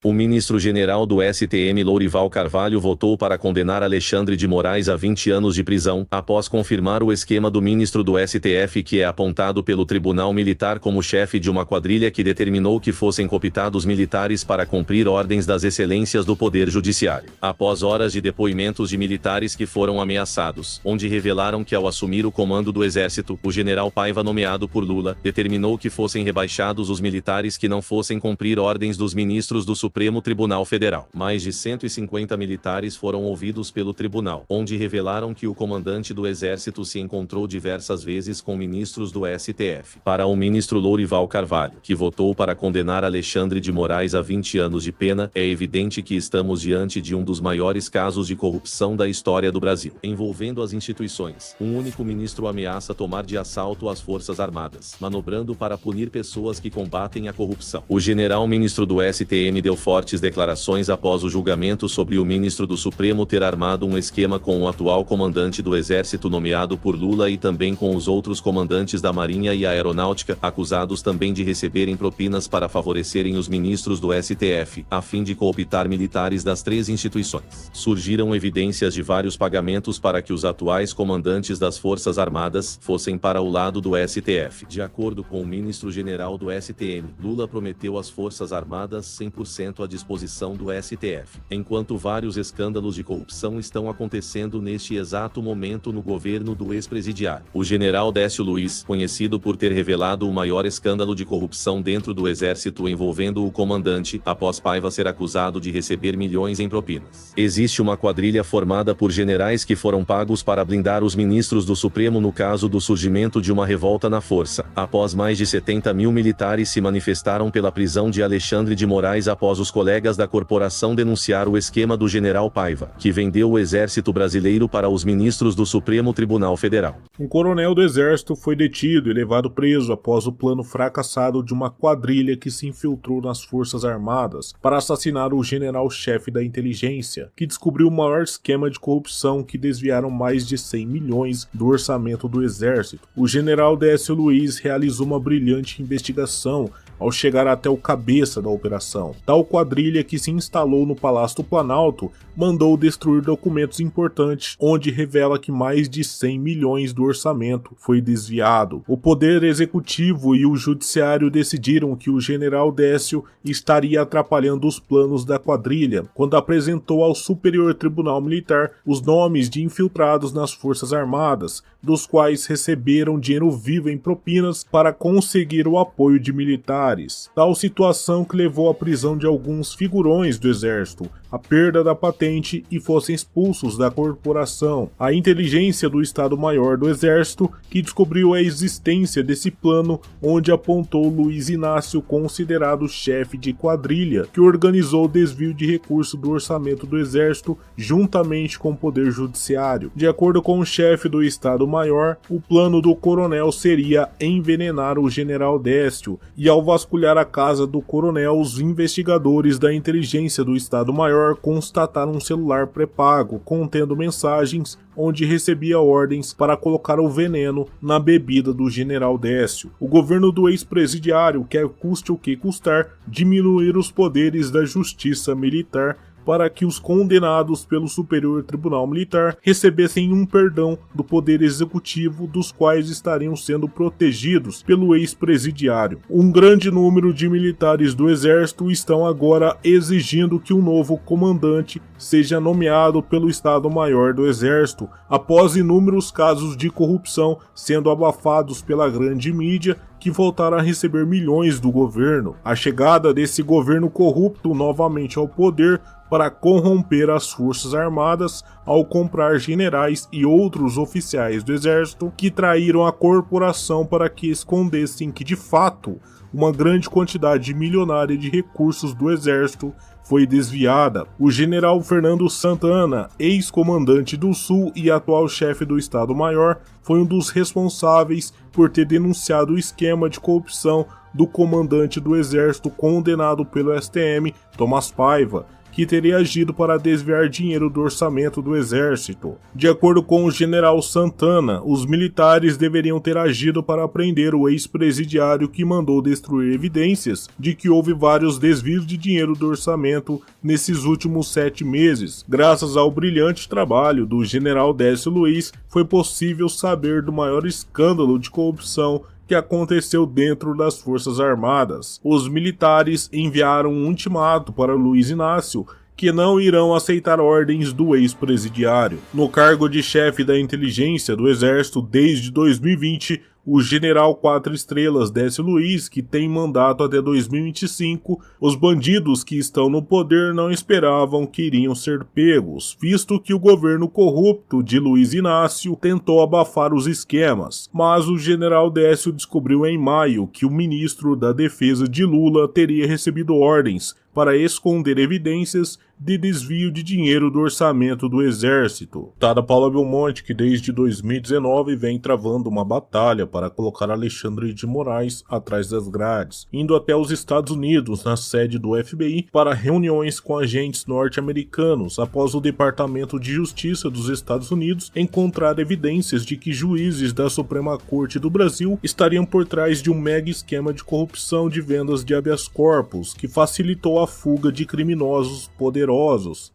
O ministro-general do STM Lourival Carvalho votou para condenar Alexandre de Moraes a 20 anos de prisão, após confirmar o esquema do ministro do STF que é apontado pelo Tribunal Militar como chefe de uma quadrilha que determinou que fossem cooptados militares para cumprir ordens das excelências do Poder Judiciário. Após horas de depoimentos de militares que foram ameaçados, onde revelaram que ao assumir o comando do Exército, o general Paiva nomeado por Lula, determinou que fossem rebaixados os militares que não fossem cumprir ordens dos ministros do Supremo Tribunal Federal. Mais de 150 militares foram ouvidos pelo tribunal, onde revelaram que o comandante do Exército se encontrou diversas vezes com ministros do STF. Para o ministro Lourival Carvalho, que votou para condenar Alexandre de Moraes a 20 anos de pena, é evidente que estamos diante de um dos maiores casos de corrupção da história do Brasil, envolvendo as instituições. Um único ministro ameaça tomar de assalto as Forças Armadas, manobrando para punir pessoas que combatem a corrupção. O general ministro do STM deu fortes declarações após o julgamento sobre o ministro do Supremo ter armado um esquema com o atual comandante do Exército nomeado por Lula e também com os outros comandantes da Marinha e Aeronáutica, acusados também de receberem propinas para favorecerem os ministros do STF, a fim de cooptar militares das três instituições. Surgiram evidências de vários pagamentos para que os atuais comandantes das Forças Armadas fossem para o lado do STF. De acordo com o ministro-general do STM, Lula prometeu às Forças Armadas 100% à disposição do STF, enquanto vários escândalos de corrupção estão acontecendo neste exato momento no governo do ex-presidiário. O general Décio Luiz, conhecido por ter revelado o maior escândalo de corrupção dentro do Exército envolvendo o comandante, após Paiva ser acusado de receber milhões em propinas. Existe uma quadrilha formada por generais que foram pagos para blindar os ministros do Supremo no caso do surgimento de uma revolta na força. Após mais de 70 mil militares se manifestaram pela prisão de Alexandre de Moraes após os colegas da corporação denunciar o esquema do general Paiva, que vendeu o Exército Brasileiro para os ministros do Supremo Tribunal Federal. Um coronel do Exército foi detido e levado preso após o plano fracassado de uma quadrilha que se infiltrou nas Forças Armadas para assassinar o general-chefe da inteligência, que descobriu o maior esquema de corrupção que desviaram mais de 100 milhões do orçamento do Exército. O general Décio Luiz realizou uma brilhante investigação ao chegar até o cabeça da operação. Tal quadrilha, que se instalou no Palácio do Planalto, mandou destruir documentos importantes, onde revela que mais de 100 milhões do orçamento foi desviado. O Poder Executivo e o Judiciário decidiram que o general Décio estaria atrapalhando os planos da quadrilha, quando apresentou ao Superior Tribunal Militar os nomes de infiltrados nas Forças Armadas, dos quais receberam dinheiro vivo em propinas para conseguir o apoio de militares. Tal situação que levou à prisão de alguns figurões do Exército, a perda da patente e fossem expulsos da corporação. A inteligência do Estado-Maior do Exército, que descobriu a existência desse plano, onde apontou Luiz Inácio, considerado chefe de quadrilha, que organizou o desvio de recursos do orçamento do Exército juntamente com o Poder Judiciário. De acordo com o chefe do Estado-Maior, o plano do coronel seria envenenar o general Décio, e ao vasculhar a casa do coronel, os investigadores da inteligência do Estado-Maior constataram um celular pré-pago contendo mensagens onde recebia ordens para colocar o veneno na bebida do general Décio. O governo do ex-presidiário quer, custe o que custar, diminuir os poderes da justiça militar para que os condenados pelo Superior Tribunal Militar recebessem um perdão do Poder Executivo, dos quais estariam sendo protegidos pelo ex-presidiário. Um grande número de militares do Exército estão agora exigindo que um novo comandante seja nomeado pelo Estado-Maior do Exército, após inúmeros casos de corrupção sendo abafados pela grande mídia, que voltaram a receber milhões do governo. A chegada desse governo corrupto novamente ao poder para corromper as Forças Armadas ao comprar generais e outros oficiais do Exército que traíram a corporação para que escondessem que, de fato, uma grande quantidade milionária de recursos do Exército foi desviada. O general Fernando Santana, ex-comandante do Sul e atual chefe do Estado-Maior, foi um dos responsáveis por ter denunciado o esquema de corrupção do comandante do Exército condenado pelo STM, Tomás Paiva, que teria agido para desviar dinheiro do orçamento do exército. De acordo com o general Santana, os militares deveriam ter agido para prender o ex-presidiário que mandou destruir evidências de que houve vários desvios de dinheiro do orçamento nesses últimos 7 meses. Graças ao brilhante trabalho do general Décio Luiz, foi possível saber do maior escândalo de corrupção que aconteceu dentro das Forças Armadas. Os militares enviaram um ultimato para Luiz Inácio que não irão aceitar ordens do ex-presidiário. No cargo de chefe da inteligência do Exército desde 2020, o general 4 estrelas Décio Luiz, que tem mandato até 2025, os bandidos que estão no poder não esperavam que iriam ser pegos, visto que o governo corrupto de Luiz Inácio tentou abafar os esquemas. Mas o general Décio descobriu em maio que o ministro da Defesa de Lula teria recebido ordens para esconder evidências de desvio de dinheiro do orçamento do Exército. Tada Paula Belmonte, que desde 2019 vem travando uma batalha para colocar Alexandre de Moraes atrás das grades, indo até os Estados Unidos, na sede do FBI, para reuniões com agentes norte-americanos, após o Departamento de Justiça dos Estados Unidos encontrar evidências de que juízes da Suprema Corte do Brasil estariam por trás de um mega esquema de corrupção de vendas de habeas corpus, que facilitou a fuga de criminosos poderosos.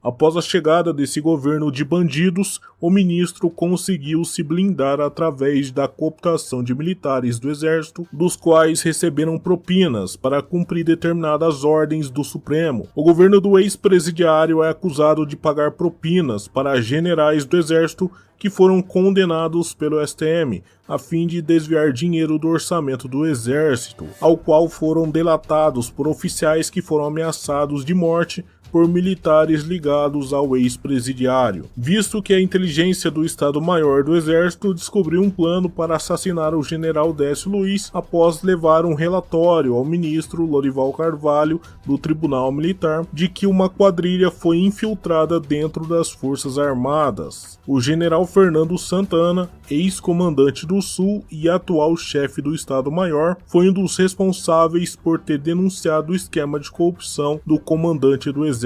Após a chegada desse governo de bandidos, o ministro conseguiu se blindar através da cooptação de militares do Exército, dos quais receberam propinas para cumprir determinadas ordens do Supremo. O governo do ex-presidiário é acusado de pagar propinas para generais do Exército que foram condenados pelo STM, a fim de desviar dinheiro do orçamento do Exército, ao qual foram delatados por oficiais que foram ameaçados de morte por militares ligados ao ex-presidiário, visto que a inteligência do Estado-Maior do Exército descobriu um plano para assassinar o general Décio Luiz após levar um relatório ao ministro Lorival Carvalho do Tribunal Militar de que uma quadrilha foi infiltrada dentro das Forças Armadas. O general Fernando Santana, ex-comandante do Sul e atual chefe do Estado-Maior, foi um dos responsáveis por ter denunciado o esquema de corrupção do comandante do Exército,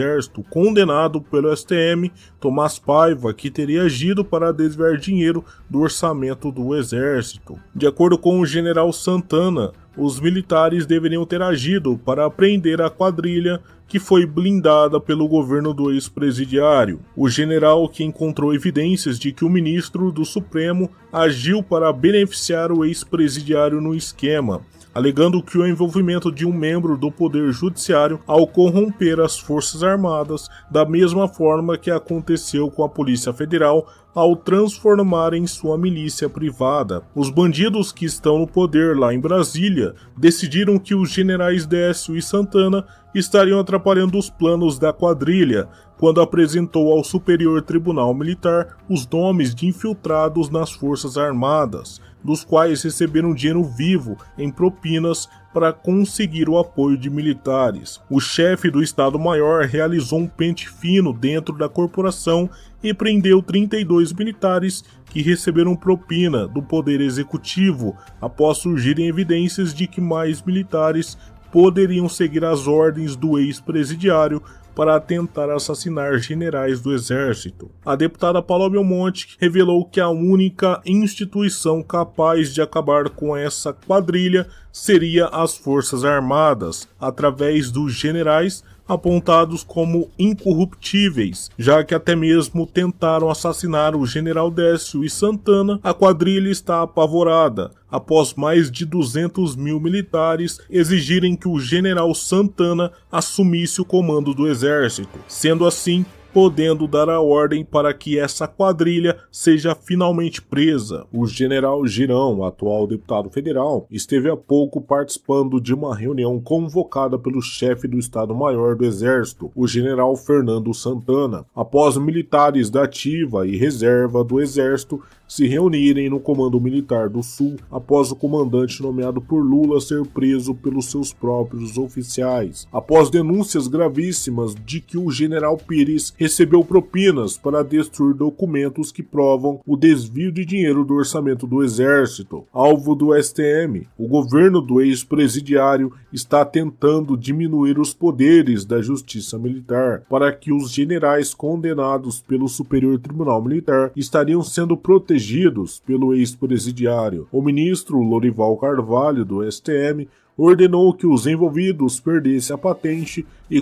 condenado pelo STM, Tomás Paiva, que teria agido para desviar dinheiro do orçamento do Exército. De acordo com o general Santana, os militares deveriam ter agido para prender a quadrilha que foi blindada pelo governo do ex-presidiário. O general, que encontrou evidências de que o ministro do Supremo agiu para beneficiar o ex-presidiário no esquema, alegando que o envolvimento de um membro do Poder Judiciário ao corromper as Forças Armadas, da mesma forma que aconteceu com a Polícia Federal ao transformar em sua milícia privada. Os bandidos que estão no poder lá em Brasília decidiram que os generais Décio e Santana estariam atrapalhando os planos da quadrilha, quando apresentou ao Superior Tribunal Militar os nomes de infiltrados nas Forças Armadas, dos quais receberam dinheiro vivo em propinas para conseguir o apoio de militares. O chefe do Estado-Maior realizou um pente fino dentro da corporação e prendeu 32 militares que receberam propina do Poder Executivo após surgirem evidências de que mais militares poderiam seguir as ordens do ex-presidiário para tentar assassinar generais do Exército. A deputada Paula Belmonte revelou que a única instituição capaz de acabar com essa quadrilha seria as Forças Armadas, através dos generais apontados como incorruptíveis, já que até mesmo tentaram assassinar o general Décio e Santana. A quadrilha está apavorada, após mais de 200 mil militares exigirem que o general Santana assumisse o comando do exército. Sendo assim, podendo dar a ordem para que essa quadrilha seja finalmente presa. O general Girão, atual deputado federal, esteve há pouco participando de uma reunião convocada pelo chefe do Estado-Maior do Exército, o general Fernando Santana, após militares da ativa e reserva do Exército se reunirem no Comando Militar do Sul após o comandante nomeado por Lula ser preso pelos seus próprios oficiais, após denúncias gravíssimas de que o general Pires recebeu propinas para destruir documentos que provam o desvio de dinheiro do orçamento do Exército. Alvo do STM, o governo do ex-presidiário está tentando diminuir os poderes da Justiça Militar para que os generais condenados pelo Superior Tribunal Militar estariam sendo protegidos pelo ex-presidiário. O ministro Lorival Carvalho, do STM, ordenou que os envolvidos perdessem a patente e